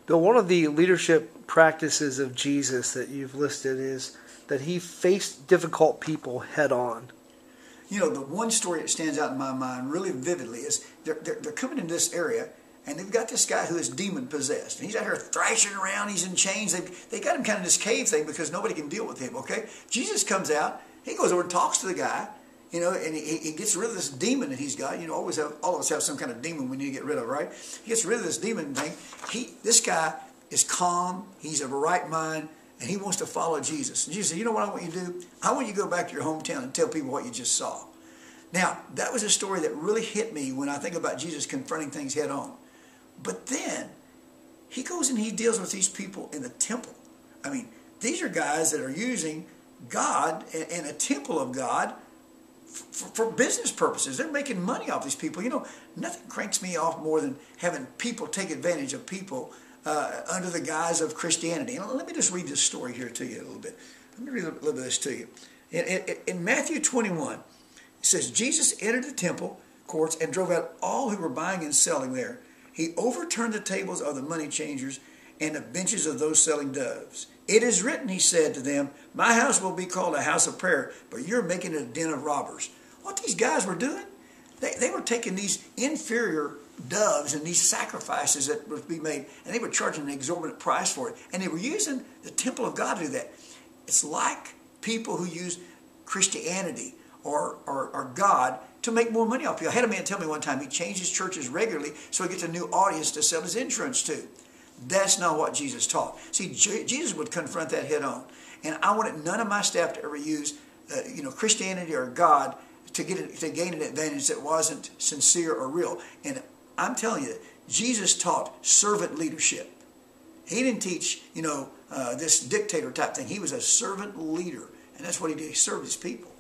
Bill, one of the leadership practices of Jesus that you've listed is that he faced difficult people head on. You know, the one story that stands out in my mind really vividly is they're coming in this area, and they've got this guy who is demon-possessed. And he's out here thrashing around. He's in chains. They got him kind of in this cave thing because nobody can deal with him, okay? Jesus comes out. He goes over and talks to the guy, you know, and he gets rid of this demon that he's got. You know, all of us have some kind of demon we need to get rid of, right? He gets rid of this demon thing. This guy is calm. He's of a right mind, and he wants to follow Jesus. And Jesus said, you know what I want you to do? I want you to go back to your hometown and tell people what you just saw. Now, that was a story that really hit me when I think about Jesus confronting things head on. But then, he goes and he deals with these people in the temple. I mean, these are guys that are using God and a temple of God for business purposes. They're making money off these people. You know, nothing cranks me off more than having people take advantage of people under the guise of Christianity. And let me just read this story here to you a little bit. Let me read a little bit of this to you. In Matthew 21, it says, Jesus entered the temple courts and drove out all who were buying and selling there. He overturned the tables of the money changers and the benches of those selling doves. It is written, he said to them, my house will be called a house of prayer, but you're making it a den of robbers. What these guys were doing, they were taking these inferior doves and these sacrifices that would be made, and they were charging an exorbitant price for it. And they were using the temple of God to do that. It's like people who use Christianity or God to make more money off people. I had a man tell me one time he changed his churches regularly so he gets a new audience to sell his insurance to. That's not what Jesus taught. See, Jesus would confront that head on. And I wanted none of my staff to ever use Christianity or God to gain an advantage that wasn't sincere or real. And I'm telling you, Jesus taught servant leadership. He didn't teach, this dictator type thing. He was a servant leader. And that's what he did. He served his people.